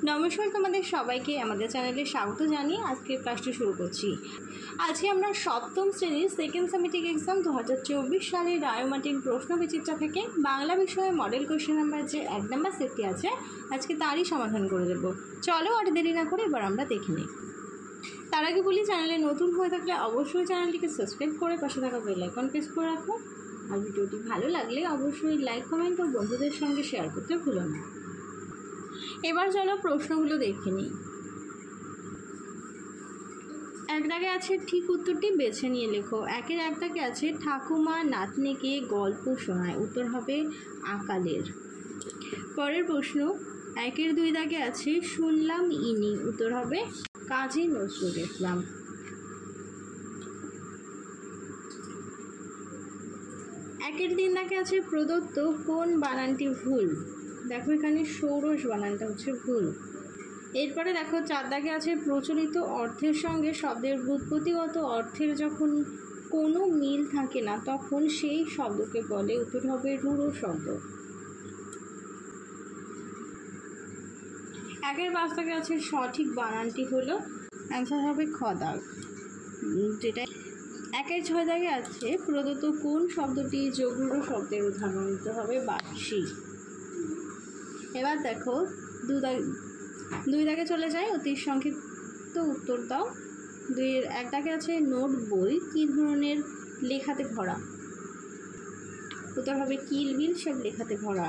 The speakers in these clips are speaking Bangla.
নমস্কার, তোমাদের সবাইকে আমাদের চ্যানেলে স্বাগত জানিয়ে আজকে ক্লাসটি শুরু করছি। আজকে আমরা সপ্তম শ্রেণীর সেকেন্ড সেমিস্টার এক্সাম 2024 সালের রায়মার্টিন প্রশ্ন বিচিত্রা থেকে বাংলা বিষয়ে মডেল কোয়েশ্চেন নাম্বার যে 1 নম্বর সেটটি আছে আজকে তারই সমাধান করে দেব। চলো আর দেরি না করে এবার আমরা দেখে নিই। তার আগে বলি, চ্যানেলে নতুন হয়ে থাকলে অবশ্যই চ্যানেলটিকে সাবস্ক্রাইব করে পাশে থাকা বেল আইকন প্রেস করে রাখো। আর ভিডিওটি ভালো লাগলে অবশ্যই লাইক, কমেন্ট ও বন্ধুদের সঙ্গে শেয়ার করতে ভুলো না। এবার চলো প্রশ্নগুলো দেখে নিই। এক দাগে আছে ঠিক উত্তরটি বেছে নিয়ে লেখো। একের এক দাগে আছে ঠাকুমা নাতনিকে গল্প শোনায়, উত্তর হবে আকালের। পরের প্রশ্ন, একের দুই দাগে আছে শুনলাম ইনি, উত্তর হবে কাজী নজরুল ইসলাম। একের তিন দাগে আছে প্রদত্ত কোন বানানটি ভুল, দেখো এখানে ষোড়শ বানানটা হচ্ছে ভুল। এরপরে দেখো চার দাগে আছে প্রচলিত অর্থের সঙ্গে শব্দের ব্যুৎপত্তিগত অর্থের যখন কোনো মিল থাকে না তখন সেই শব্দকে বলে, উত্তর হবে রূঢ় শব্দ। একের পাঁচ দাগে আছে সঠিক বানানটি হলো, অ্যান্সার হবে খ দাগ, যেটা। একের ছয় দাগে আছে প্রদত্ত কোন শব্দটি যোগরূঢ় শব্দের উদাহরণ, উত্তর হবে বাক্সি। এবার দেখো দুই দাগে চলে যায়, অতি সংক্ষিপ্ত উত্তর দাও। দুইয়ের এক দাগে আছে নোট বই কী ধরনের লেখাতে ভরা, উত্তর হবে কিলবিল সব লেখাতে ভরা।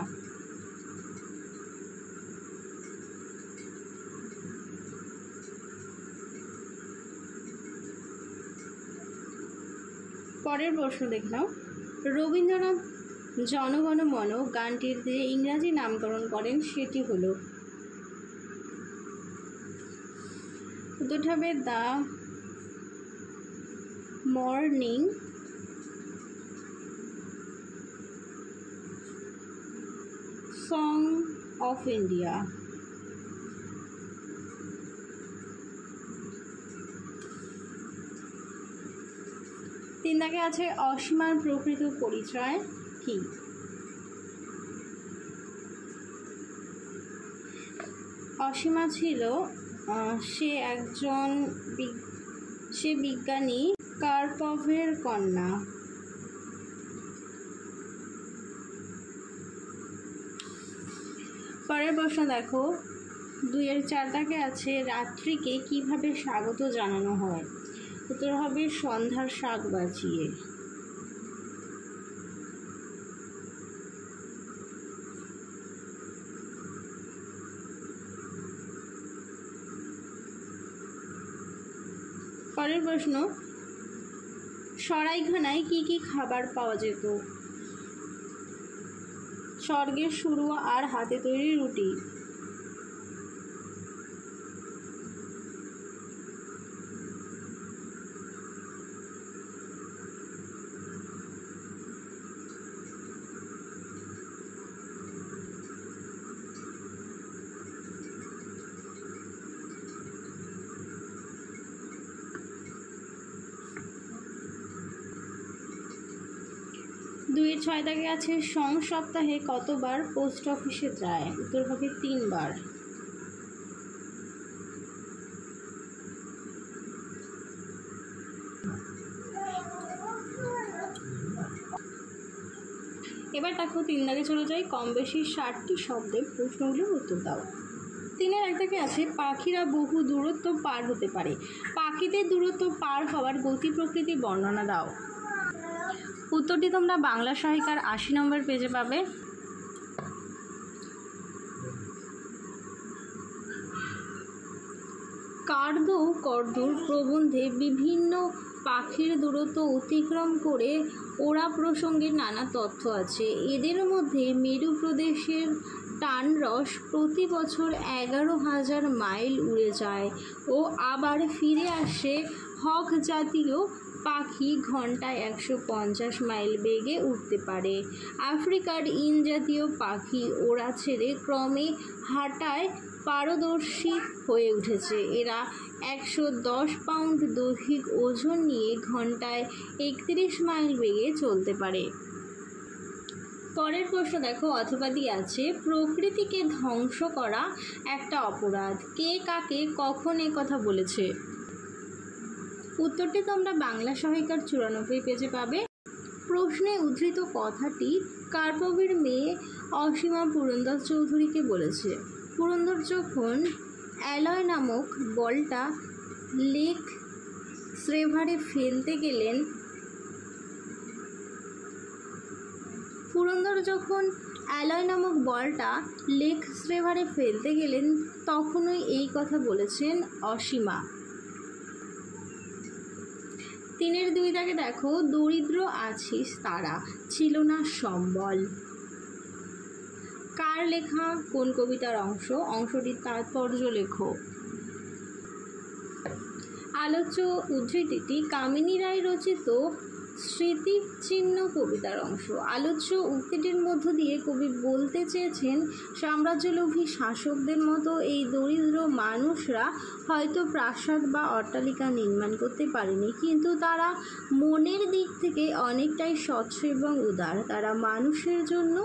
পরের প্রশ্ন দেখলাম, রবীন্দ্রনাথ জনগণ মন গানটির যে ইংরাজি নামকরণ করেন সেটি হলো, উত্তর হবে the morning song of India. তিন দাগে আছে অসীমার প্রকৃত পরিচয় কি, অসীমা ছিল সে বিজ্ঞানী কার্পভের কন্যা। পরের প্রশ্ন দেখো, দুইয়ের চার দাগে আছে রাত্রিকে কিভাবে স্বাগত জানানো হয়, উত্তর হবে সন্ধ্যার শাক বাজিয়ে। পরের প্রশ্ন, সরাইখানায় কি কি খাবার পাওয়া যেত, স্বর্গের শুরুয়া আর হাতে তৈরি রুটি। দুইয়ের ছয় দাগে আছে সপ্তাহে কতবার পোস্ট অফিসে যায়, উত্তর হবে 3 বার। এবার দেখো তিন দাগে চলে যাই, কম বেশি 60টি শব্দের প্রশ্নগুলোর উত্তর দাও। তিনের এক দাগে আছে পাখিরা বহু দূরত্ব পার হতে পারে, পাখিদের দূরত্ব পার হওয়ার গতি প্রকৃতি বর্ণনা দাও। উত্তরটি তোমরা বাংলা সহায়িকার 80 নম্বর পেজে পাবে। কার্দো কর্দুর প্রবন্ধে বিভিন্ন পাখির দূরত্ব অতিক্রম করে ওড়া প্রসঙ্গে নানা তথ্য আছে। এদের মধ্যে মেরু প্রদেশের টানরস প্রতি বছর 11,000 মাইল উড়ে যায় ও আবার ফিরে আসে। হক জাতীয় পাখি ঘন্টায় 150 মাইল বেগে উঠতে পারে। আফ্রিকার ইন জাতীয় পাখি ওড়া ছেড়ে ক্রমে হাঁটায় পারদর্শী হয়ে উঠেছে। এরা 110 পাউন্ড দৈহিক ওজন নিয়ে ঘন্টায় 31 মাইল বেগে চলতে পারে। পরের প্রশ্ন দেখো, অথবাদি আছে, প্রকৃতিকে ধ্বংস করা একটা অপরাধ। কে কাকে কখন এ কথা বলেছে? উত্তরটি তোমরা বাংলা সহায়িকার 94 পেজে পাবে। প্রশ্নে উদ্ধৃত কথাটি কার্পভের মেয়ে অসীমা পুরন্দর চৌধুরীকে বলেছে। পুরন্দর যখন অ্যালয় নামক বলটা লেক স্রেভারে ফেলতে গেলেন তখনই এই কথা বলেছেন অসীমা। 3-2 দাগে দেখো, দরিদ্র আছিস তারা, ছিল না সম্বল। কার লেখা, কোন কবিতার অংশ? অংশটির তাৎপর্য লেখো। আলোচ্য উদ্ধৃতিটি কামিনী রায় রচিত স্মৃতিচিহ্ন কবিতার অংশ। আলোচ্য উক্তিটির মধ্য দিয়ে কবি বলতে চেয়েছেন, সাম্রাজ্যলোভী শাসকদের মতো এই দরিদ্র মানুষরা হয়তো প্রাসাদ বা অট্টালিকা নির্মাণ করতে পারেনি, কিন্তু তারা মনের দিক থেকে অনেকটাই স্বচ্ছ এবং উদার। তারা মানুষের জন্য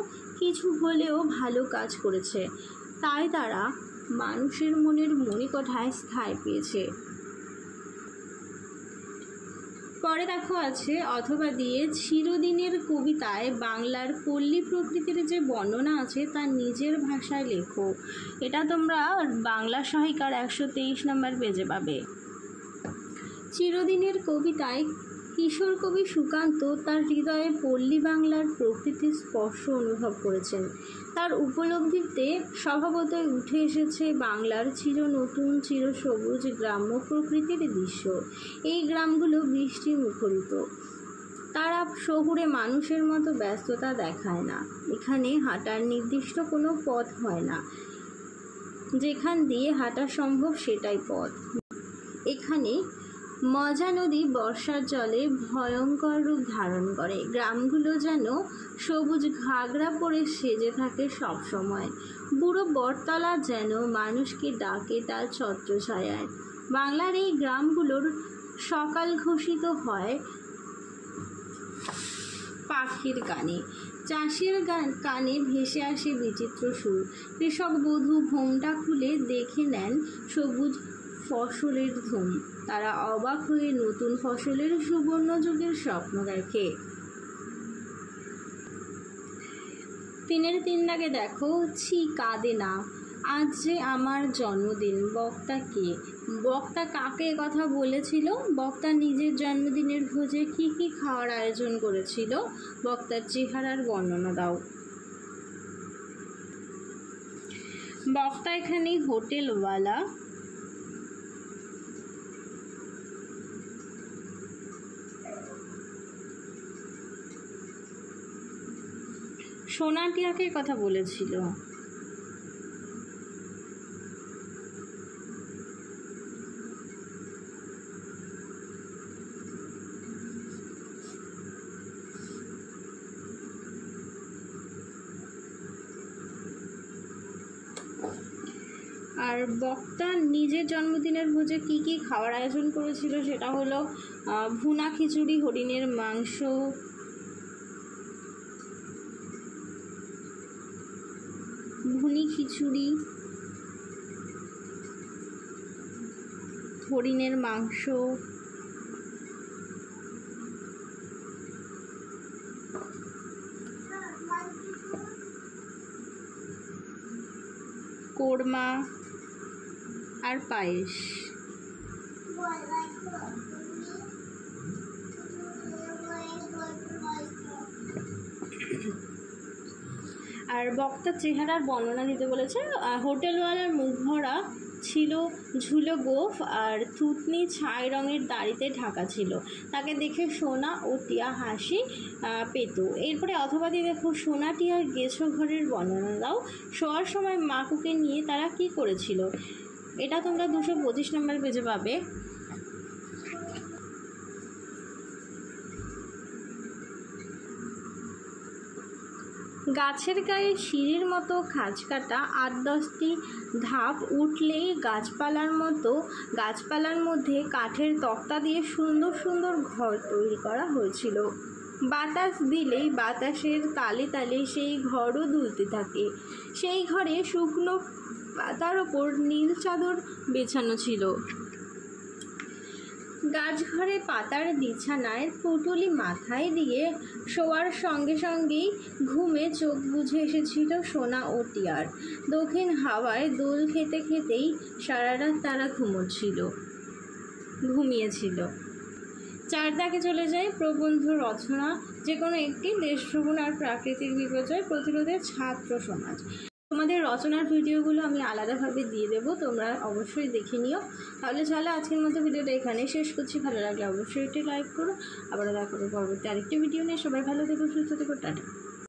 কিছু হলেও ভালো কাজ করেছে, তাই তারা মানুষের মনের মণিকোঠায় স্থায়ী পেয়েছে। পরে দেখো আছে, অথবা দিয়ে চিরদিনের কবিতায় বাংলার পল্লী প্রকৃতির যে বর্ণনা আছে তা নিজের ভাষায় লেখো। এটা তোমরা বাংলা সহায়িকার 123 নম্বর পেজে পাবে। চিরদিনের কবিতায় কিশোর কবি সুকান্ত তার হৃদয়ে পল্লী বাংলার প্রকৃতির স্পর্শ অনুভব করেছেন। তার উপলব্ধিতে স্বভাবতই উঠে এসেছে বাংলার চির নতুন চিরসবুজ গ্রাম্য প্রকৃতির দৃশ্য। এই গ্রামগুলো বৃষ্টি মুখরিত, তারা শহুরে মানুষের মতো ব্যস্ততা দেখায় না। এখানে হাঁটার নির্দিষ্ট কোনো পথ হয় না, যেখান দিয়ে হাঁটা সম্ভব সেটাই পথ। এখানে মজা নদী বর্ষার জলে ভয়ঙ্কর রূপ ধারণ করে। গ্রামগুলো যেন সবুজ ঘাগরা পরে সেজে থাকে সবসময়। বুড়ো বটতলা যেন মানুষকে ডাকে তার ছত্রছায়ায়। বাংলার এই গ্রামগুলোর সকাল ঘোষিত হয় পাখির গানে, চাষির কানে ভেসে আসে বিচিত্র সুর। কৃষক বধূ ঘোমটা খুলে দেখে নেন সবুজ ফসলের ধুম। তারা অবাক হয়ে নতুন ফসলের সুবর্ণ যুগের স্বপ্ন দেখে। 3-3 দাগে দেখো, ছি কাঁদে না, আজ যে আমার জন্মদিন। বক্তা কে? বক্তা কাকে কথা বলেছিল? বক্তা নিজের জন্মদিনের ভোজে কি কি খাওয়ার আয়োজন করেছিল? বক্তার চেহারার বর্ণনা দাও। বক্তা এখানে হোটেলওয়ালা। সোনাটিয়াকে কথা বলেছিল। আর বক্তা নিজের জন্মদিনের ভোজে কি কি খাওয়ার আয়োজন করেছিল সেটা হলো ভুনা খিচুড়ি, হরিণের মাংস, ভুনি খিচুড়ি, হরিণের মাংস, কোরমা আর পায়েস। আর বক্তার চেহারার বর্ণনা দিতে বলেছে। হোটেলওয়ালার মুখ ভরা ছিল ঝুলো গোঁফ আর থুতনি ছাই রঙের দাড়িতে ঢাকা ছিল। তাকে দেখে সোনা ও টিয়া হাসি পেত। এরপরে অথবা দিয়ে দেখো, সোনা টিয়ার গেছো ঘরের বর্ণনা দাও। শোয়ার সময় মাকুকে নিয়ে তারা কি করেছিল? এটা তোমরা 225 নম্বর পেজে পাবে। গাছের গায়ে সিঁড়ির মতো খাঁজ কাটা 8-10টি ধাপ উঠলেই গাছপালার মধ্যে কাঠের তক্তা দিয়ে সুন্দর সুন্দর ঘর তৈরি করা হয়েছিল। বাতাস দিলেই বাতাসের তালে তালে সেই ঘরও দুলতে থাকে। সেই ঘরে শুকনো পাতার ওপর নীল চাদর বিছানো ছিল। গাছঘরে পাতার বিছানায় পুঁটুলি মাথায় দিয়ে শোয়ার সঙ্গে সঙ্গেই ঘুমে চোখ বুজে এসেছিল সোনা ও টিয়ার। দক্ষিণ হাওয়ায় দোল খেতে খেতেই সারা রাত তারা ঘুমিয়েছিল। চারদাকে চলে যায় প্রবন্ধ রচনা, যে কোনো একটি দেশভ্রমণ আর প্রাকৃতিক বিপর্যয় প্রতিরোধের ছাত্র সমাজ। তোমাদের রচনার ভিডিওগুলো আমি আলাদাভাবে দিয়ে দেবো, তোমরা অবশ্যই দেখে নিও। তাহলে চলো আজকের মতো ভিডিওটা এখানে শেষ করছি। ভালো লাগলে অবশ্যই একটি লাইক করো। আবারও দেখা করবো পরবর্তী আরেকটি ভিডিও নিয়ে। সবাই ভালো থেকো, সুস্থ থেকো, টাটা।